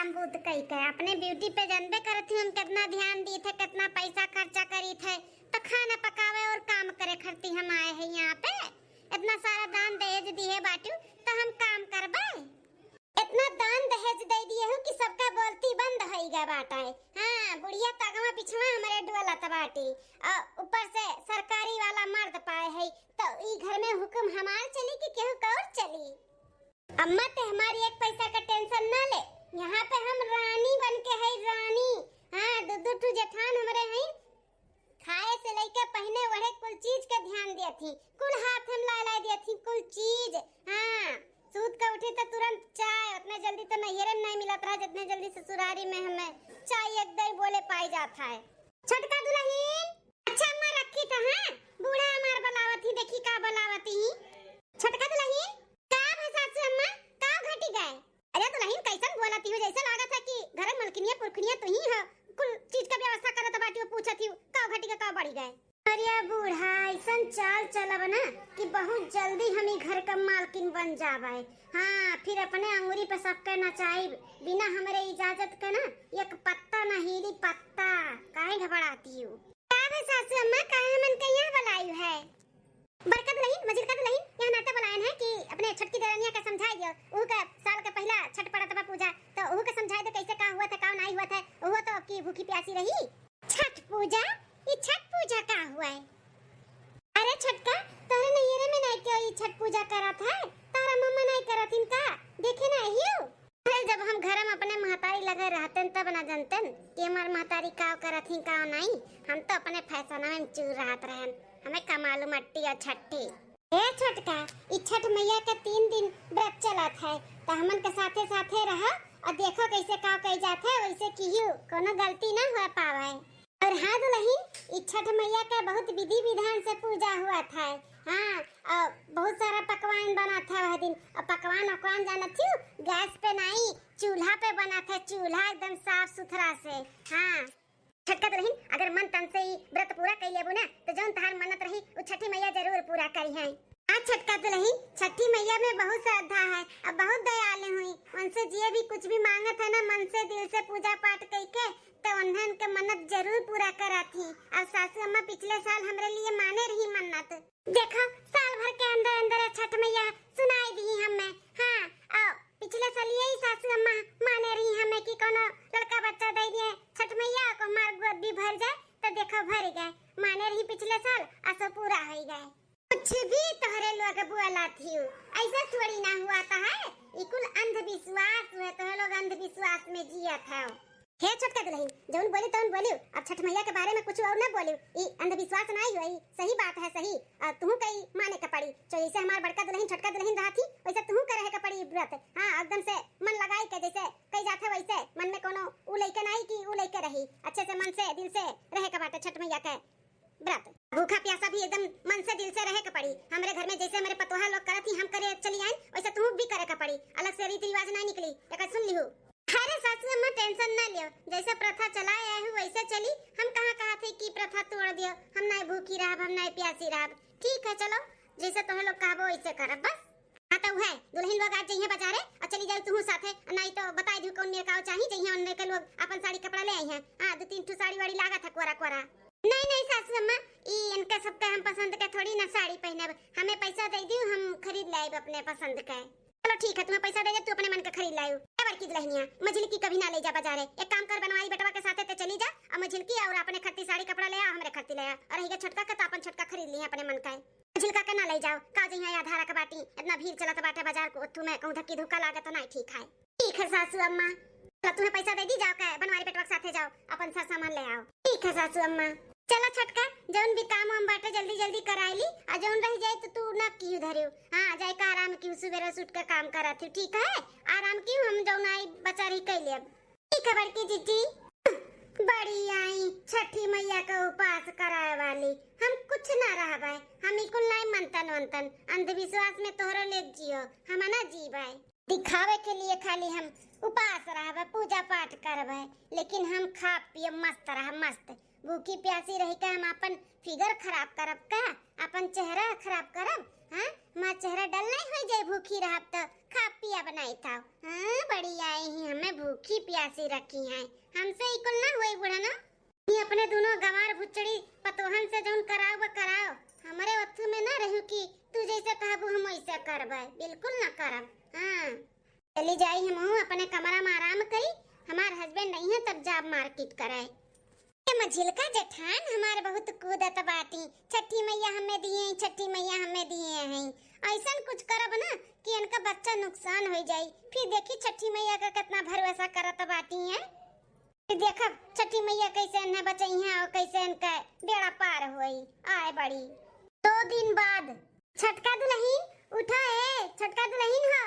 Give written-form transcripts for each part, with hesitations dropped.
काम बूत कई के अपने ब्यूटी पे जानबे करत हम कितना ध्यान दी थे, कितना पैसा खर्चा करी थे, तो खाना पकावे और काम करे खरती हम आए हैं यहाँ पे। इतना सारा दान दहेज दिए बाटू तो हम काम करबे। इतना दान दहेज दे दिए हो कि सबका बोलती बंद हो गया बाटा है। हाँ बुढ़िया तगवा पिछवा हमारे डोला तबाटी और ऊपर से सरकारी वाला मर्द पाए है, तो ई घर में हुक्म हमार चली कि केहू और चली। अम्मा ते हमारी एक पैसा का टेंशन ना ले, यहाँ पे हम रानी बन के है रानी। हाँ दूधू टू जेठान हमारे हैं, खाए से लेके पहने वढ़े कुल चीज का ध्यान दिया थी, कुल हाथ हम ला दिया थी कुल चीज। हाँ सूत का उठी तो तुरंत चाय, उतने जल्दी तो नैहरे नहीं मिलत रहा जितने जल्दी ससुरारी में हमें चाय एक दई बोले पाई जाता है। छोटका दुल्हन अच्छा अम्मा रखी तो है, बूढ़ा हमार बलावत ही देखी का बलावती ही। छोटका दुल्हन का सासू अम्मा का घटी गए। अरे दुल्हन कैसन बोलती हो, जैसे लागत है कि घर मलकिनिया पुरखनिया तू ही है, कुल चीज का व्यवस्था करत बाटी पूछत ही का घटी का बढ़ी गए। अरे बूढ़ा ऐसन चाल चलब ना कि बहुत जल्दी हम ही घर का मालकिन बन जावे। हाँ फिर अपने अंगूरी पे सबके नचाई बिना हमारे इजाजत के ना, एक पत्ता ना हिली पत्ता। काहे घबराती हो का है सासू अम्मा, काहे मन के यहाँ बुलायु है। बरकत दुल्हन मजिल का दुल्हन यहाँ नाते बुलायन है कि अपने छठ की दरनिया का समझाई दियो। ऊ का साल का पहला छठ पड़ा तब पूजा, तो ऊ का समझाई दे कैसे का हुआ था का नहीं हुआ था। वो तो की भूखी प्यासी रही। छठ पूजा, ये छठ पूजा का हुआ है। अरे छठका तोरे नैहरे में नहीं क्यों ये छठ पूजा करा था, तारा मम्मा नहीं करत इनका देखे ना हियो। अरे जब हम घर में अपने महतारी लगे रहते तब ना जानते कि हमार महतारी का करत ही का नहीं। हम तो अपने फैशन में चूर रहत रहन, हमें का मालूम मट्टी और छठी। ए छठका ई छठ मैया का 3 दिन व्रत चलत है, तो हमन के साथे साथे रह और देखो कैसे का कई जात है, वैसे कियो कोनो गलती ना हो पावे। और हाँ दुल्हन इस छठ मैया का बहुत विधि विधान से पूजा हुआ था। हाँ और बहुत सारा पकवान बना था वह दिन, और पकवान जाना थी गैस पे नहीं चूल्हा पे बना था, चूल्हा एकदम साफ सुथरा से। हाँ छठ का दुल्हन अगर मन तन से ही व्रत पूरा कर लेबो ना, तो जौन तहार मन्नत रही वो छठी मैया जरूर पूरा करी है। आज छठ का दुल्हन छठी मैया में बहुत श्रद्धा है और बहुत दयालु हुई, उनसे जे भी कुछ भी मांगत है ना मन से दिल से पूजा पाठ करके तो उन्हन के मन्नत जरूर पूरा करत ही। और सासू अम्मा पिछले साल हमरे लिए माने रही मन्नत, देखो साल भर के अंदर अंदर छठ मैया सुनाई दी हमें। हाँ और पिछले साल यही सासू अम्मा माने रही हमें कि कोनो लड़का बच्चा दे दिए छठ मैया को हमार गोद भी भर जाए, तो देखो भर गए, माने रही पिछले साल असो पूरा हो गए। कुछ भी तोहरे लोग बुआला थी ऐसा थोड़ी ना हुआ था है, इकुल अंधविश्वास हुए तो लोग अंधविश्वास में जिया था। हे छोटका दुल्हन जौन बोली तौन बोलियो, अब छठ मैया के बारे में कुछ और ना बोलियो, ई अंधविश्वास नहीं हुई, सही बात है सही। तू कई माने का पड़ी, तो जैसे हमार बड़का दुल्हन छोटका दुल्हन रहा थी वैसे तू करे का पड़ी व्रत। हाँ एकदम से मन लगाई के जैसे कई जाते वैसे मन में कोनो उ लइके नहीं कि उ लइके रही, अच्छे से मन से दिल से रहे का बाटे छठ मैया के व्रत। भूखा प्यासा भी एकदम मन से दिल से रहे का पड़ी। हमारे घर में जैसे हमारे पतोहा लोग करत ही हम करे चली आए, वैसे तू भी करे का पड़ी, अलग से रीति रिवाज नहीं निकली, एक सुन लिहु। अरे सासू अम्मा टेंशन ना लियो, जैसे प्रथा चलाए आए हूँ वैसे चली। हम कहा थे कि प्रथा तोड़ दियो, हम नहीं भूखी रहब हम नहीं प्यासी रहब। ठीक है चलो जैसे तुम लोग कहबो वैसे करब बस। हाँ तो है दुल्हन लोग आज जइहे बाजारे और चली जाओ तू साथे, नहीं तो बता दू कौन मेरे का चाहिए जइहे उनने के लोग अपन साड़ी कपड़ा ले आई हैं। हाँ 2-3 ठो साड़ी वाड़ी लागत है कोरा कोरा। नहीं सासू अम्मा ई इनका सबका हम पसंद के थोड़ी ना साड़ी पहनब, हमें पैसा दे दियो हम खरीद लाएब अपने पसंद के। चलो ठीक है तुम्हें पैसा दे दे, तू अपने मन का खरीद लायो। की दुल्हनिया मझिल की कभी ना ले जा बाजारे, एक काम कर बनवाई बेटवा के साथे ते चली जा और मझिल की और अपने खत्ती साड़ी कपड़ा ले आ, हमरे खत्ती ले आ, और रही छटका का तो अपन छटका खरीद लिए अपने मन का। मझिल का ना ले जाओ का जइहा आधारा का बाटी, इतना भीड़ चलत बाटे बाजार को, तुम्हें कहूं धक्की धुक्का लागत तो नहीं ठीक है। ठीक है सासू अम्मा चलो तुम्हें पैसा दे दी, जाओ के बनवारी बेटवा के साथे जाओ अपन सा सामान ले आओ। ठीक है सासू अम्मा चलो छटका जौन भी काम हम बाटे जल्दी जल्दी कराइली, और जौन रह जाए तो तू ना क्यों धरियो। हाँ जाए का आराम क्यों सुबह उठ के काम करा थी, ठीक है आराम क्यों हम जौन आई बचा रही कह ले। ठीक है बड़की जीजी बड़ी आई छठी मैया का उपास कराए वाली, हम कुछ ना रहबे, हम इकुल नहीं मनतन वंतन अंधविश्वास में तोहरा ले जियो, हम ना जीवे दिखावे के लिए खाली हम उपास रहबे पूजा पाठ करबे, लेकिन हम खा पिए मस्त रह मस्त। भूखी प्यासी रही का हम अपन फिगर खराब करब का, अपन चेहरा खराब करब। हां मां चेहरा डल नहीं हो जाए भूखी रहब तो खा पिया बनाई था। हां बड़ी आई ही हमें भूखी प्यासी रखी हैं हमसे इकुल ना होई बुढ़ा ना ये अपने दोनों गवार भुचड़ी पतोहन से जौन कराओ वो कराओ हमारे वत्थु में ना रहू कि तू जैसे कहबू हम वैसे करबै बिल्कुल ना करब। हां चली जाई हम अपने कमरा में आराम करी हमार हस्बैंड नहीं है तब जाब मार्केट करे। ये मझिलका जेठान हमारे बहुत कूदत बाटी छठी मैया हमें दिए छठी मैया हमें दिए हैं ऐसा कुछ करब ना कि इनका बच्चा नुकसान हो जाई फिर देखी छठी मैया का कितना भरोसा करत बाटी है फिर देखब छठी मैया कैसे इन्हें बचाई है और कैसे इनका बेड़ा पार होई आए बड़ी। 2 दिन बाद छटका दुल्हन उठा है छटका दुल्हन हो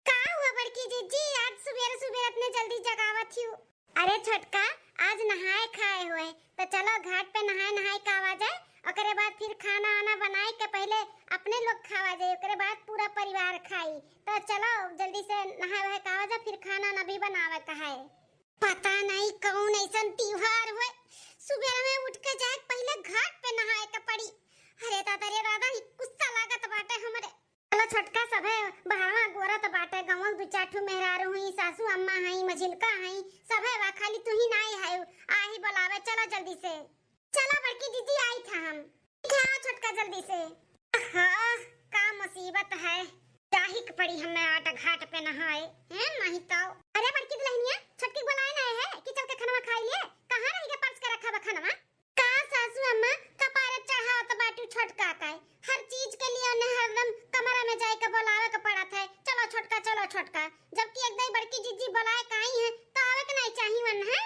का हुआ बड़की जीजी आज सुबह सुबह इतने जल्दी जगावत हूँ। अरे छटका आज नहाए खाए हुए तो चलो घाट पे नहाए का आवा जाए ओकरे बाद फिर खाना आना बनाए के पहले अपने लोग खावा जाए ओकरे बाद पूरा परिवार खाई तो चलो जल्दी से नहाए का आवा जाए फिर खाना ना भी बनावे का है। पता नहीं कौन ऐसा त्योहार हुए सुबह में उठ के जाए पहले घाट पे नहाए के पड़ी। अरे दादा रे दादा गुस्सा लागत बाटे हमरे। चलो छटका सब है बहावा गोरत बाटे गांव दु चाठू मेहरारू हुई सासू अम्मा हई मझिलका हई सब है वा खाली तू ही नहीं है आही बुलावे चलो जल्दी से चलो बड़की दीदी आई था हम क्या छटका जल्दी से। हां का मुसीबत है जाहिक पड़ी हमें आटा घाट पे नहाए हैं नहीं तो। अरे बड़की दुल्हनिया छटकी बुलाए ना है कि चल के खाना खा लिए कहां रह गया पर्स के रखा बा खाना का सासू अम्मा कपारे चढ़ाओ तो बाटू छटका का हर चीज के लिए उन्हें हरदम कमरा में जाए के बुलावे के पड़ा था चलो छटका जबकि एकदम बड़की जीजी बुलाए काई है तो आवे के नहीं चाहिए वन है।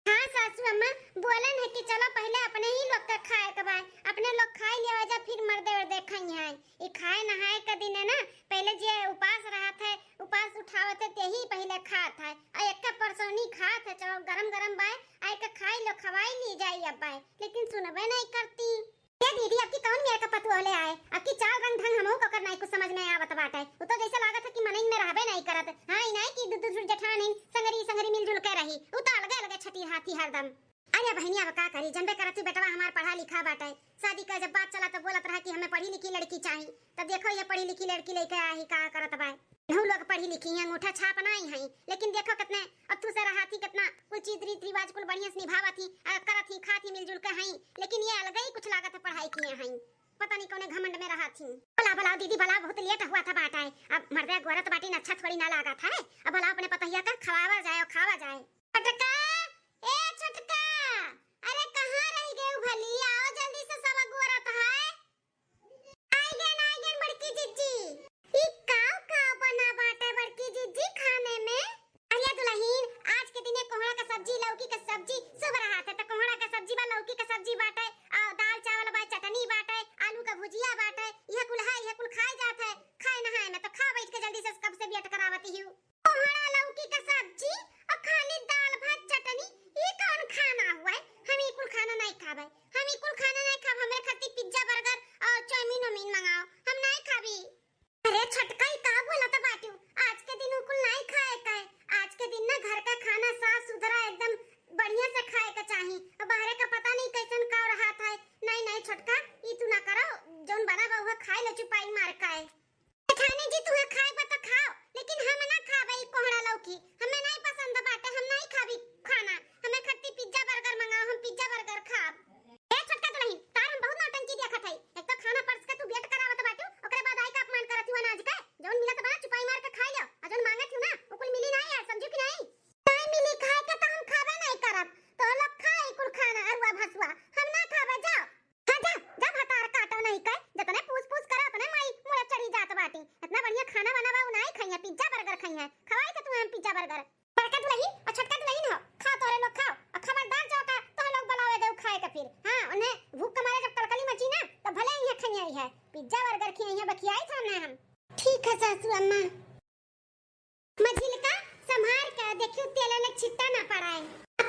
हां सासू अम्मा बोलन है कि चलो पहले अपने ही लोग का खाए के बा अपने लोग खाई लिया जा फिर मर्दे और देखई है ये खाए नहाए का दिन है ना पहले जे उपास रहत है उपास उठावत है तेही पहले खात है आ एक का परसोनी खात है चलो गरम बाय आए का खाई लो खवाई ली जाई अब बाय लेकिन सुनबे नहीं करती। ये दीदी आपकी कौन मेरे का पतुआ ले आए आपकी चाल रंग ढंग हमहु को करना कुछ समझ में आवत बाटे वो तो जैसे लागत है कि मनई में रहबे नहीं करत। हां ई नहीं कि दुदु जेठान संगरी मिलजुल के रही उ तो अलग छठी हाथी हरदम। अरे बहनिया का करी जनबे करत बेटवा हमार पढ़ा लिखा बाटे शादी का जब बात चला तो बोलत रहा कि हमें पढ़ी लिखी लड़की चाहिए तब देखो ये पढ़ी लिखी लड़की लेके आई का करत बा हम लोग पढ़ी लिखी हैं अंगूठा छाप नहीं है लेकिन देखो कितने अथु से रहाती कितना कुल चीज रीत रिवाज कुल बढ़िया से निभावती करत ही खाती मिलजुल के हैं लेकिन ये अलग ही कुछ लागत है पढ़ाई किए हैं पता नहीं कौन घमंड में रहा थी। भला दीदी भला बहुत लेट हुआ था बाटा है अब मर्दे गोरत बाटी अच्छा थोड़ी ना लगा था अब भला अपने पतहिया का खवावा जाए और खावा जाए। छटका ए छटका अरे कहां रह गए भली आओ जल्दी से सब गोरत है आई गन बड़की जीजी ई काव बना बाटे बड़की जीजी खाने में। अरे दुल्हन आज के दिने कोहड़ा का सब्जी लौकी का सब्जी सब रहा था तो कोहड़ा का सब्जी बा लौकी का सब्जी बाटे और दाल चावल बा चटनी बाटे आलू का भुजिया बाटे यह कुल खाए जात है खाए नहाए में तो खा बैठ के जल्दी से कब से वेट करावती हूं। कोहड़ा लौकी का सब्जी और खाली दाल भात चटनी ये कौन खाना हुआ है हम ये कुल खाना नहीं खाबे हम ये कुल खाना नहीं खाब हमरे खाती पिज्जा बर्गर और चाउमीन मंगाओ हम नहीं खाबी। अरे छटका ही का बोला था बाटू आज के दिन कुल नहीं खाए का आज के दिन ना घर का खाना साफ सुथरा एकदम बढ़िया से खाए का चाहिए और बाहर का पता नहीं कैसन का रहा था। नहीं छटका ई तू ना करो जोन बना बा वो खाए ले चुपाई मार का है खाने जी तू खाए बता खाओ लेकिन हम ना खाबे ई कोहड़ा लौकी हमें नहीं पसंद बाटे हम नहीं खाबी खाना हमें खट्टी पिज्जा बर्गर मंगाओ हम पिज्जा बर्गर खाब। ए छटका दुल्हन तार हम बहुत नौटंकी देखत है एक तो खाना पर्स के तू वेट करावत बाटू ओकरे बाद आई का अपमान करत हुआ अनाज का जोन मिलत बा चुपाई मार के खा लियो आ जोन मांगत हूं ना वो कुल मिली नहीं यार समझू कि नहीं मिली खाए के तो हम खाबे नहीं करब तो लोग खाए कुल खाना अरुआ भसुआ हम ना खाबे जाओ हां जा भतार काटो नहीं के जतने पूछ करे उतने माई मुड़े चढ़ी जात बाटी इतना बढ़िया खाना बनावा उ नहीं खाइया पिज्जा बर्गर खाइया खवाई के तू हम पिज्जा बर्गर बड़का दुल्हन और छटका दुल्हन हो खा तोरे लोग खाओ और खबरदार जाओ का तो लोग बुलावे गए खाए के फिर हां उन्हें भूख के मारे जब कलकली मची ना तो भले ही खाई है पिज्जा बर्गर खिए है बखियाई थाने हम। ठीक है सासू अम्मा मझिलका संभाल के देखियो तेल में छिट्टा ना पड़ाए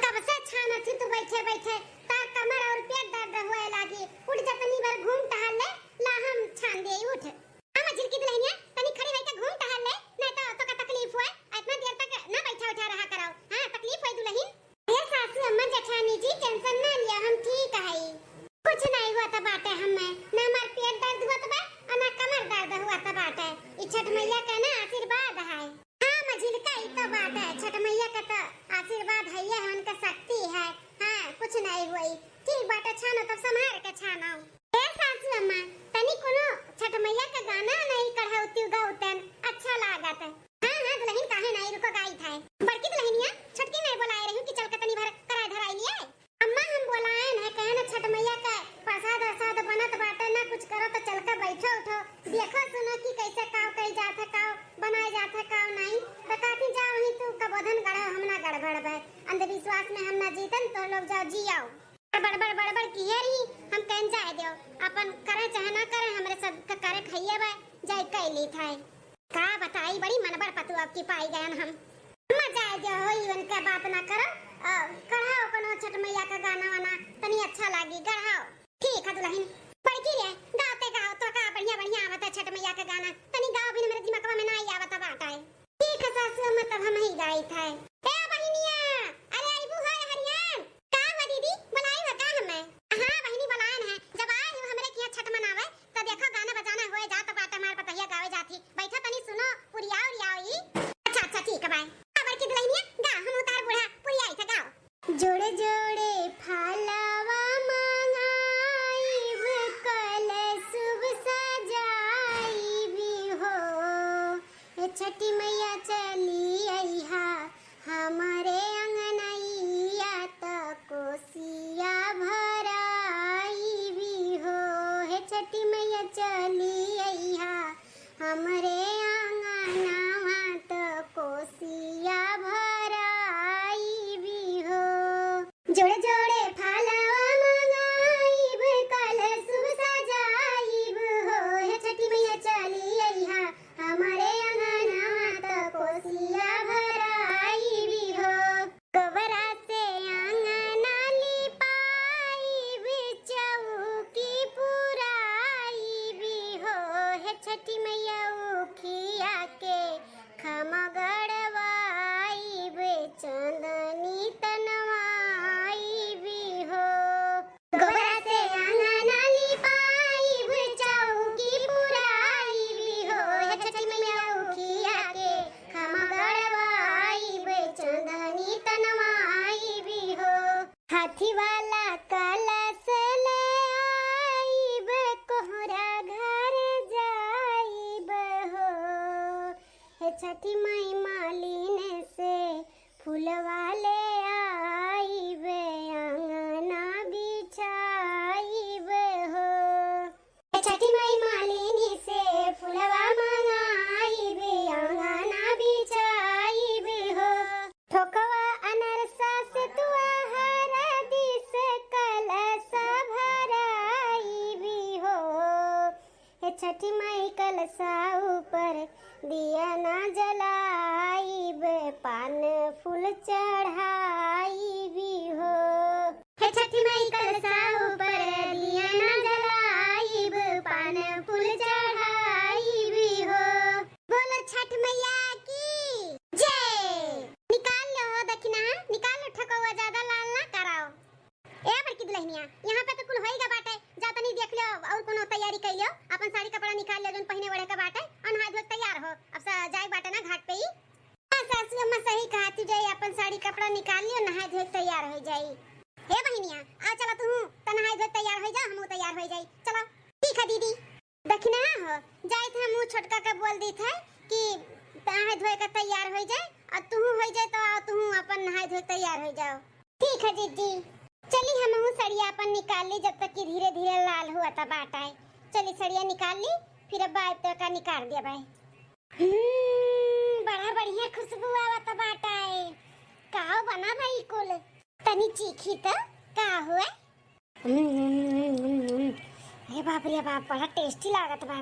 कब से छाना थी तू बैठे तार कमर और पेट दर्द होए लागी उठ जतनी बार घूम टहल ले ला हम छान दे उठ हम मझिलकी दुल्हनिया तनी खड़ी रह के घूम टहल ले नहीं तो का तकलीफ हुए इतना देर तक ना बैठा उठा रहा कराओ वही तो बात है, छठ मैया का तो आशीर्वाद है, ये उनका शक्ति है। हाँ, कुछ नहीं हुई। ठीक बात, छानो तब संभाल के छानो। ए सासू अम्मा, तनी कोनो छठ मैया का गाना नहीं कढ़ौती गौतन अच्छा लागत है। हाँ हाँ दुल्हन काहे नहीं रुको गाई था। बड़की दुल्हनिया छोटकी नहीं बुलाए रही कि चल के तनी भर कराय धराई लिए। अम्मा हम बुलाए न कहे न छठ मैया का प्रसाद प्रसाद बनत बाटे ना, कुछ करो तो चल के बैठो उठो देखो सुनो कि कैसे काव कई जात है, काव बनाए जात है, काव नहीं तो काती जाओ ही तू कबोधन गढ़ो हम ना गड़बड़ बे। अंधविश्वास में हम ना जीतन तो लोग जाओ जियाओ। बड़बड़ बड़बड़ किए रही हम कहीं जाए दियो, अपन करे चाहे ना करे हमरे सब का करे खइए बे जाय कैली थाए। का बताई बड़ी मनबर पतु अब की पाई गयन हम मजा आ दियो होई उनका बात ना करो। कढ़ाओ कोनो छठ मैया का गाना वाना तनी अच्छा लागी गढ़ाओ। ठीक है दुल्हन बड़की रे गाते गाओ तो का बढ़िया बढ़िया आवत है छठ मैया का गाना, तनी गाओ भी मेरे दिमाग में ना आई आवत बात है। ठीक है सासू मतलब हम ही गाई था। ए बहिनिया अरे आईबू है हरियाण का हो दीदी बुलाई हो का हमें। हां बहिनी बुलान है, जब आए हो हमरे के छठ मनावे त देखो गाना बजाना होए जात बात हमार पतहिया गावे जाती बैठो तनी सुनो पुरिया उरियाई। अच्छा अच्छा ठीक है बाय। खबर की दुल्हनिया गा हम उतार बूढ़ा पुरियाई था गाओ। जोड़े जोड़े फालावा मंगाईब कल शुभ सजाई भी हो, छठी मैया चली आईहा हमारे अंगनैया त कोसिया भराई भी हो। हे छठी मैया चली आईहा हमरे आंगनवा त कोसिया भराई भी हो। जोड़े जोड़े फालवा मंगाईब कल शुभ सजाईब हो, हे छठी मैया चली आईहा हमारे अंगनवा त कोसिया भराई भी हो। गोबरा से अंगना लिपाईब चौकी पुराई भी हो, हे छठी मैया उखिया के खमा गड़वाईब चंदनी तनवाई भी हो। गोबरा से अंगना लिपाईब चौकी पुराई भी हो, हे छठी मैया उखिया के खमा गड़वाईब चंदनी तनवाई भी हो। हाथी वाला कलश ले आईब कोहरा घर जाईब हो, हे छठी माई मालिन से फूलवा ले आईब अंगना बिछाईब हो। हे छठी माई मालिन से फूलवा मंगाईब अंगना बिछाईब हो। ठोकवा अनरसा से तुआ हरदी से कलश भराई भी हो, हे छठी माई कलशा ऊपर दिया ना जलाईब पान फूल चढ़ाई भी हो। हे छठी माई कलशा ऊपर दिया ना जलाईब पान फूल चढ़ाई भी हो। बोलो छठ मैया की जय। निकाल लो दक्षिणा, निकाल लो ठकोवा ज्यादा लाल ना कराओ। ए बड़की दुल्हनिया यहाँ पे तो कुल होइगा बाटे, जा तनी देख लो और कोनो तैयारी कर लो, अपन साड़ी कपड़ा निकाल लो जोन पहने वड़े का बाटे और नहा धो तैयार हो। अब जाए बाटे ना घाट पे ही। हां सासू अम्मा सही कहा तू, जाई अपन साड़ी कपड़ा निकाल लियो नहा धो तैयार हो जाई। हे बहिनिया आ चला तू त नहा धो तैयार हो जा, हमहू तैयार हो जाई चलो। ठीक है दीदी दक्षिणा हो जाए थे मुंह छोटका के बोल दी थे कि नहा धो के तैयार हो जाए और तू हो जाए तो तू अपन नहा धो तैयार हो जाओ। ठीक है दीदी चली हम सड़िया अपन निकाल ली जब तक कि धीरे धीरे लाल हुआ था बाटा है। चली सड़िया निकाल ली फिर अब बाय तो का निकाल दिया भाई। बड़ा बढ़िया खुशबू आवत बाटा है। का बना भाई कुल तनी चीखी तो का हुआ। अरे बाप रे बाप बड़ा टेस्टी लागत बा।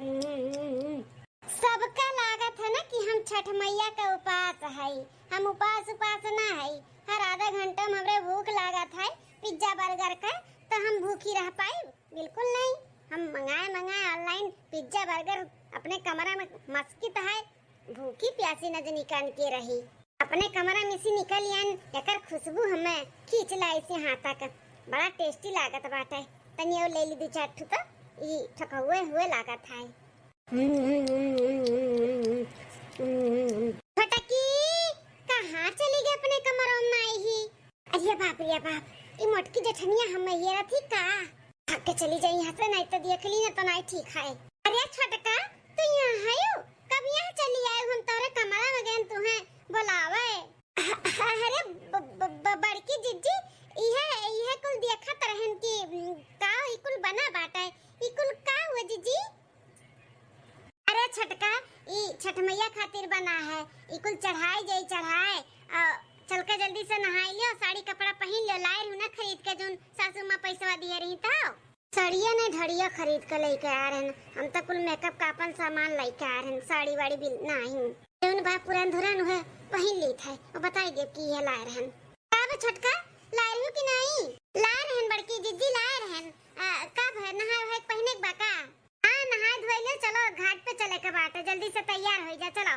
सबका लागत है ना कि हम छठ मैया का उपास है, हम उपास ना है। हर आधा घंटा में हमरे भूख लागत है पिज्जा बर्गर का, तो हम भूखी रह पाए बिल्कुल नहीं। हम मंगाए ऑनलाइन पिज्जा बर्गर अपने कमरा में मस्कित है, भूखी प्यासी न निकाल के रही अपने कमरा में से निकल यान एकर खुशबू हमें खींच लाई से हाथ तक। बड़ा टेस्टी लागत बाटे, तनी और ले ली दो चार ठो तो ई ठकहुए हुए लागत है। फटकी बाप रे बाप, ई मोटकी जेठनिया हम ये रथी का भाग के चली जाई यहाँ से, नहीं तो देख ली ना तो नहीं ठीक है। अरे छोटका तू यहाँ है, कब यहाँ चली आए? हम तोरे कमरा में गए तुहे बुलावे। अरे बड़की जिज्जी इहे कुल देखत रहन की का ई कुल बना बाटे, ई कुल का हुआ जिज्जी? अरे छोटका ई छठ मैया खातिर बना है, ई कुल चढ़ाई जाई चढ़ाए। चल के जल्दी से नहाई लियो, साड़ी कपड़ा पहन लियो, लाई हूं ना खरीद के जोन सासू मां पैसा दिए रही तो साड़िया ने ढड़िया खरीद के लेके आ रहे हैं। हम तो कुल मेकअप का अपन सामान लेके आ रहे हैं, साड़ी वाड़ी भी नहीं जोन बा पुरान धुरान है पहन ली थे। और बताई दे कि ये लाए रहन का छोटका लाए रहू कि नहीं? लाए रहन बड़की जिज्जी लाए रहन। कब है नहाए है पहने के बाका? हां नहाए धोए ले, चलो घाट पे चले के बाटे, जल्दी से तैयार हो जा। चलो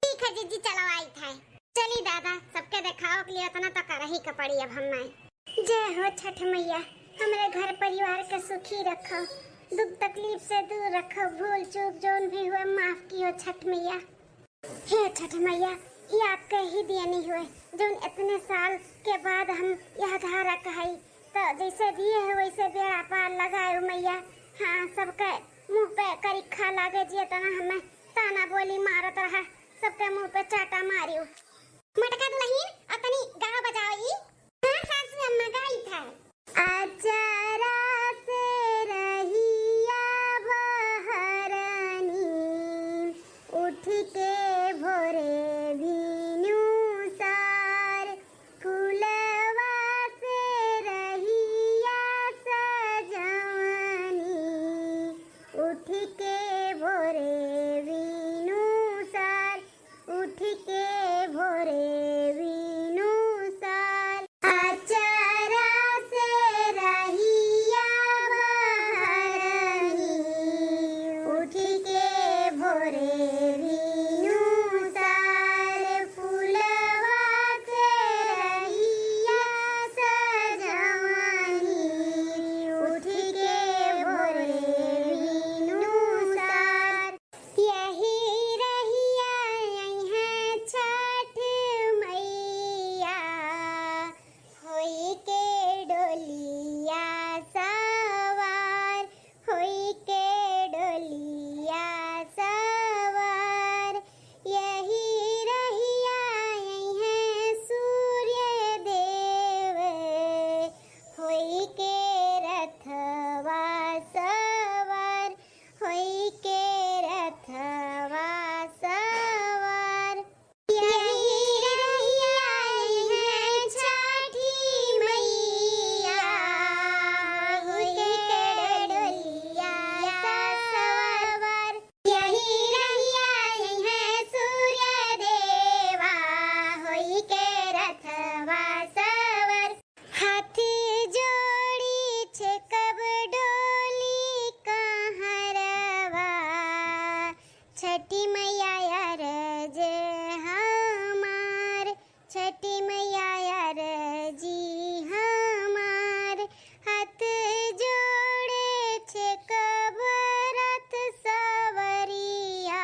ठीक है जिज्जी, चलो आई थे। चली दादा, सबके दिखाओ के लिए इतना तो कर ही का पड़ी। अब हमें जय हो छठ मैया, हमारे घर परिवार के सुखी रखो, दुख तकलीफ से दूर रखो, भूल चूक जोन भी हुए माफ की हो छठ मैया। हे छठ मैया, ये आपके ही दिए नहीं हुए जोन इतने साल के बाद हम यह धारा कहाई, तो जैसे दिए है वैसे बेड़ा पार लगाए मैया। हाँ सबके मुंह पे करिखा लागे जिए तना हमें ताना बोली मारत रहा, सबके मुंह पे चाटा मारियो। मटका दुल्हन अपनी गाँव बजाओगी? हाँ सासू अम्मा गाई था। अचारा से रहिया बहरनी, उठ के भोरे भीनु सार, फूलवा से रहिया सजवनी, उठ के भोरे भीनु सार, उठ के भोरे वीणु साल। अचारा से रहिया बहरनी, उठ के भोरे वीणु साल, फूलवा से रहिया सजवनी, उठ के भोरे वीणु साल। यही छठ मैया होई के डोलिया सवार, होई के डोलिया सवार। यही रहिया है सूर्य देव, होई के रथवा सवार, होई के रथवा सवार। यही रहिया है छठी मैया, होई के डोलिया सवार। यही रहिया है सूर्य देवा, होई के रथवा सवार। हाथ जोड़ी छे कब डोली कहरवा, छठी मैया यार जय हमार, छठी मैया यार जी हमार। हाथ जोड़े छे कब रथ सवरिया,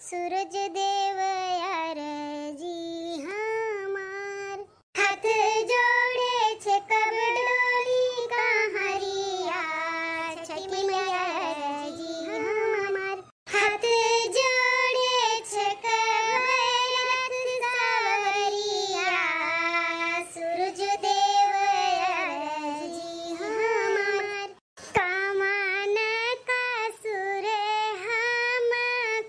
सूरज देव यार जी हमार। हाथ जोड़े छे कब डोली कहरिया, छठी मैया यार जी हमार। हाथ जोड़े छे कब रथ सवरिया, सूरज देव यार जी हमार। कामन का सुर हम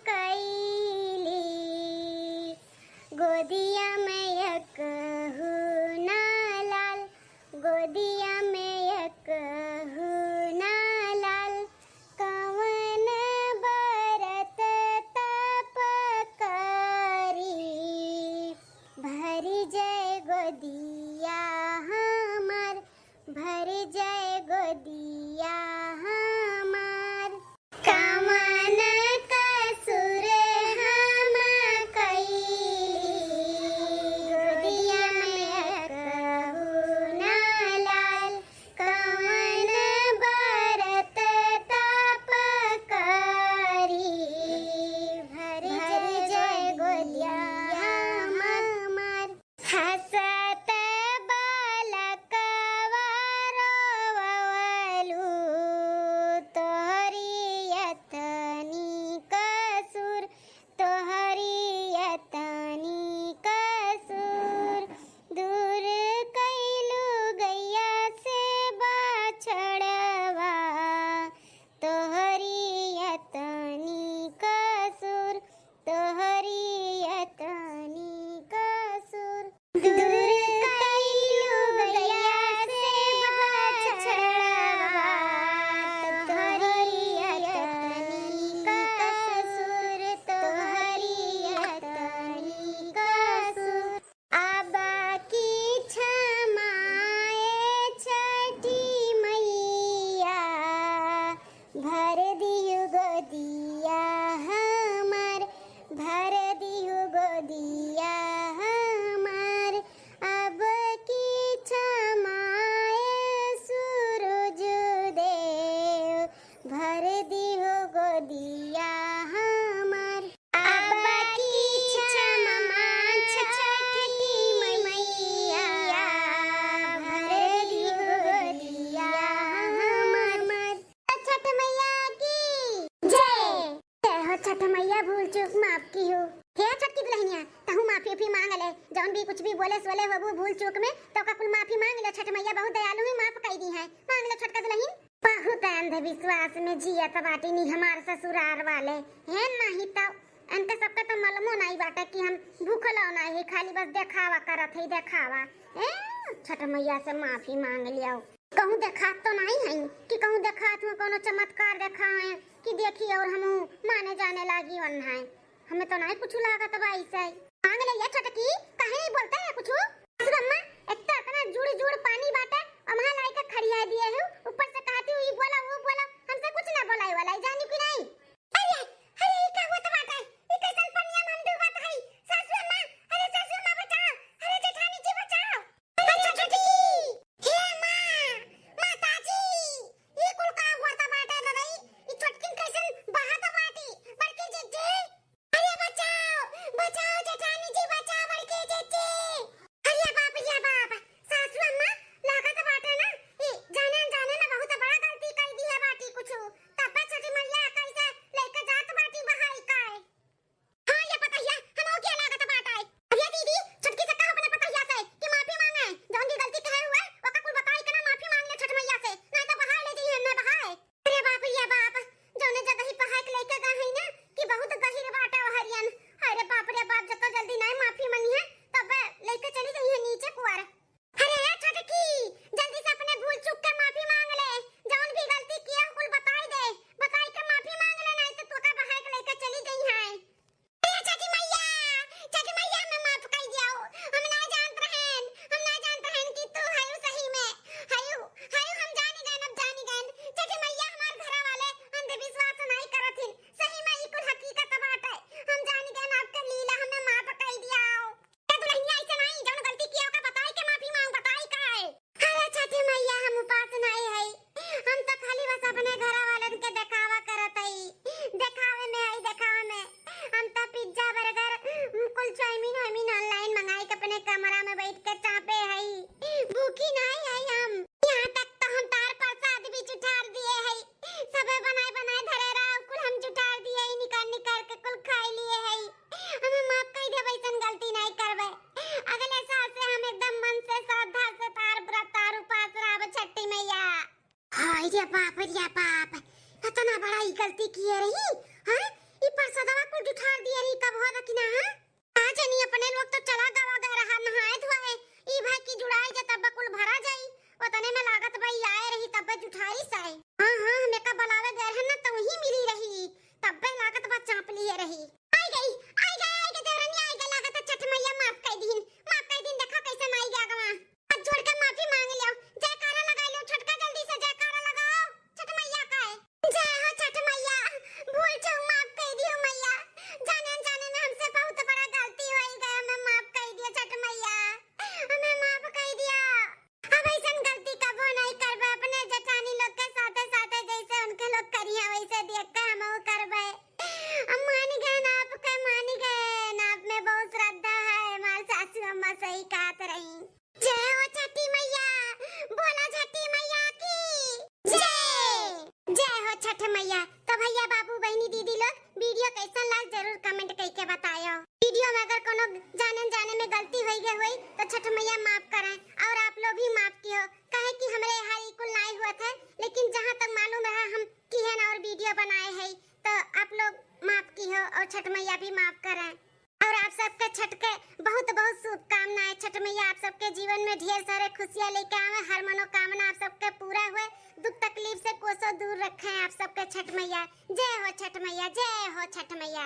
कैली, गोदिया में एक हुना लाल, गोदिया में एक हुना लाल। कवन बरत तप करी, भरी जय गोदिया हमार, भरी जय गोदिया हमार। कामन का सुर हम कैली, गोदिया में एक हुना लाल। कवन बरत तप करी, भरी जय गोदिया हमार। हसत जौन भी कुछ भी बोले सोले होबू भूल चूक में तो का कुल माफी मांग लो। छठ मैया बहुत दयालु है, माफ कर दी है। मांग लो छोटका दुल्हन। बहुत अंधविश्वास में जियत बाटी नी हमार ससुरार वाले हैं। नहीं तो इनके सबके तो मालूम नहीं बाटे कि हम भूखल नहीं है, खाली बस देखावा करत है देखावा। छठ मैया से माफी मांग लियो। कहूँ देखात तो नहीं है कि कहूँ देखात में कोनो चमत्कार देखा है कि देखी और हम माने जाने लागी वन है। हमें तो नहीं कुछ लागत बा ऐसे। मांग ले ये छोटकी, कहीं बोलते हैं कुछ अम्मा। इतना जुड़ जुड़ पानी बाटे और वहां लाई के खड़िया दिए हो, ऊपर से कहती हुई बोला वो बोला, हमसे कुछ ना बोलाई वाला जानी कि नहीं। अरे अरे ये क्या होता बाटे, ये कैसन पनिया में हम डूबत है। सासू अम्मा, अरे सासू अम्मा बचाओ, अरे जेठानी जी बचाओ। अरे छोटकी, हे मां माताजी, ये कुल का होता बाटे दादाई। ये छोटकी कैसन बहात बाटी बड़की जीजी। अरे बचाओ बचाओ जेठानी जी बचाओ बड़की जीजी। अरे बाप या बाप, सासू अम्मा लागत बाटे ना ये जाने जाने में बहुत बड़ा गलती कर दी है बाटी कुछ। तब छठी मैया कैसे लेके जात बाटी बहाई काय। हां ये पतैया हमो क्या लागत बाटा है। अरे दीदी छटकी से कहा अपने पतैया से कि माफी मांगे, जौन की गलती कहे हुए ओका कुल बताई के ना माफी मांग ले छठ मैया से, नहीं तो बहाई ले दी हमने बहाए। अरे बाप या बाप, जौने जगह ही बहाई के लेके गए है ना कि बहुत गहिर बाटा हरियन। अरे बाप रे बाप, जब जल्दी नहीं माफी मांगी है तब लेके चली गई है नीचे कुआर। अरे यार छोटकी, जल्दी से अपने भूल चूक के माफी मांग ले, जौन भी गलती किया कुल बताई दे, बताई के माफी मांग ले, नहीं तो तोका बहाई के लेके चली गई है। अरे छठी मैया मैं माफ कर दिया। हम ना जानत रहन, कि तू हयू सही में हयू हम जानी गए, अब जानी गए। छठी मैया हमार घर वाले अंधविश्वास नहीं करथिन, सही में ई कुल हकीकत बात है। हम जानी गए आपके लीला हमें माफ कर दिया। ए दुल्हनिया ऐसे नहीं, जौन गलती किया ओका बताई के माफी मांग, बताई का है। अरे छठी मैया हम उपास नहीं है, हम तो खाली बस अपने घर वालन के दिखावा करत है। दिखावे में हम तो पिज्जा बर्गर कुल चाउमीन ऑनलाइन मंगाई के अपने कमरा में बैठ के चापे है। भूखी नहीं है हम, यहाँ तक तो हम तार प्रसाद भी जुठार दिए है। सबे बनाए धरे रहा कुल हम जुठार दिए, निकाल के कुल खाई लिए है। हमें माफ कर दे, वैसन गलती नहीं करबे। अगले साल से हम एकदम मन से श्रद्धा से तार उपास रह छठी मैया। हाय रे बाप, इतना बड़ा ही गलती किए रही। हां ई प्रसादवा कुल जुठार दिए रही, कब हो रखी ना। आज नहीं अपने लोग तो चला गवा गए रहा नहाए धोए। ई भाई की जुड़ाई जे तब कुल भरा जाई, ओतने में लागत भाई आए रही तब जुठारी साए। हां हमें का बुलावे गए हैं ना तो वही मिली रही, तब लागत बा चाप लिए रही। आई गई देवरानी आई गई, लागत छठ मैया माफ कर दीन देखो कैसे आई गया गवा। हाथ जोड़ के माफी मांग लियो, जयकारा लगा लियो छटका, जल्दी से जयकारा लगाओ छठ मैया का है। जय हो छठ मैया, भूल चूक माफ कर दियो मैया, जाने में हमसे बहुत बड़ा गलती हो गई, हमें माफ कर दियो छठ मैया, हमें माफ कर दिया। अब ऐसन गलती कबो नहीं करबे, अपने जेठानी लोग के साथे जैसे उनके लोग करिए वैसे देख के हम करबे। हम मान गए ना, आपके मान गए ना, आप में बहुत श्रद्धा है। हमारे सासू अम्मा सही कहत रही। जय हो छठी मैया, बोलो छठी मैया की जय हो छठ मैया। तो भैया बाबू बहनी दीदी लोग वीडियो कैसा लगा जरूर कमेंट करके बताओ। वीडियो में अगर कोनो जाने में गलती हो गई हुई तो छठ मैया माफ करें, और आप लोग भी माफ कियो, कहे कि हमरे यहाँ इकुल नहीं हुआ था, लेकिन जहाँ तक मालूम रहा हम किए ना और वीडियो बनाए हैं, तो आप लोग माफ कियो और छठ मैया भी माफ करें। और आप सबके छठ के बहुत शुभकामनाएं। छठ मैया आप सबके जीवन में ढेर सारे खुशियां लेके आवे, हर मनोकामना आप सबके पूरा हुए, दुख तकलीफ से कोसों दूर रखें आप सबके छठ मैया। जय हो छठ मैया, जय हो छठ मैया।